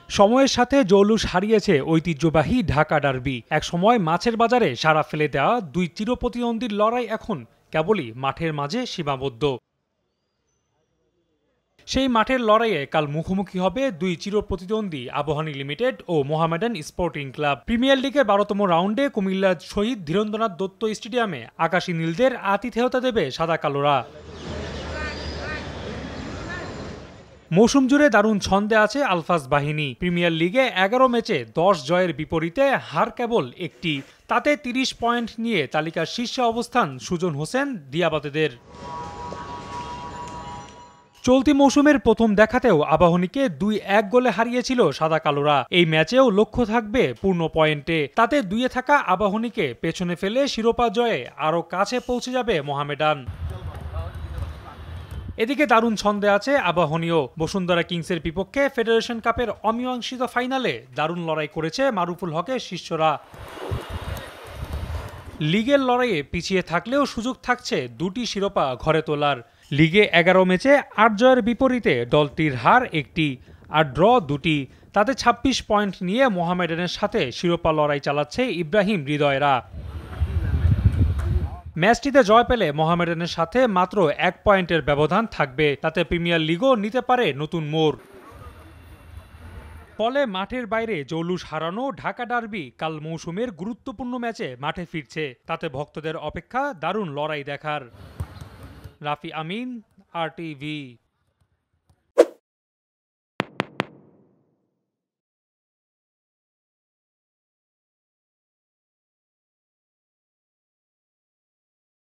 সময়ের সাথে জৌলুস হারিয়েছে ঐতিহ্যবাহী ঢাকা ডার্বি। একসময় মাছের বাজারে সাড়া ফেলে দেওয়া দুই চিরপ্রতিদ্বন্দ্বীর লড়াই এখন কেবলই মাঠের মাঝে সীমাবদ্ধ। সেই মাঠের লড়াইয়ে কাল মুখোমুখি হবে দুই চিরপ্রতিদ্বন্দ্বী আবাহনী লিমিটেড ও মোহামেডান স্পোর্টিং ক্লাব। প্রিমিয়ার লিগের ১২তম রাউন্ডে কুমিল্লার শহীদ ধীরেন্দ্রনাথ দত্ত স্টেডিয়ামে আকাশী নীলদের আতিথেয়তা দেবে সাদা কালোরা। মৌসুম জুড়ে দারুণ ছন্দে আছে আলফাজ বাহিনী। প্রিমিয়ার লিগে ১১ ম্যাচে ১০ জয়ের বিপরীতে হার কেবল একটি। তাতে ৩০ পয়েন্ট নিয়ে তালিকার শীর্ষে অবস্থান সুজন হোসেন দিয়াবাতেদের। চলতি মৌসুমের প্রথম দেখাতেও আবাহনীকে ২-১ গোলে হারিয়েছিল সাদা কালোরা। এই ম্যাচেও লক্ষ্য থাকবে পূর্ণ পয়েন্টে। তাতে ২-এ থাকা আবাহনীকে পেছনে ফেলে শিরোপা জয়ে আরও কাছে পৌঁছে যাবে মোহামেডান। এদিকে দারুণ ছন্দে আছে আবাহনীও। বসুন্ধরা কিংসের বিপক্ষে ফেডারেশন কাপের অমীমাংসিত ফাইনালে দারুণ লড়াই করেছে মারুফুল হকের শিষ্যরা। লিগের লড়াইয়ে পিছিয়ে থাকলেও সুযোগ থাকছে দুটি শিরোপা ঘরে তোলার। লিগে ১১ ম্যাচে ৮ জয়ের বিপরীতে দলটির হার একটি আর ড্র দুটি। তাতে ২৬ পয়েন্ট নিয়ে মোহামেডানের সাথে শিরোপা লড়াই চালাচ্ছে ইব্রাহিম হৃদয়রা। ম্যাচটিতে জয় পেলে মোহামেডানের সাথে মাত্র ১ পয়েন্টের ব্যবধান থাকবে। তাতে প্রিমিয়ার লিগও নিতে পারে নতুন মোড়। ফলে মাঠের বাইরে জৌলুস হারানো ঢাকা ডার্বি কাল মৌসুমের গুরুত্বপূর্ণ ম্যাচে মাঠে ফিরছে। তাতে ভক্তদের অপেক্ষা দারুণ লড়াই দেখার। রাফি আমিন, RTV।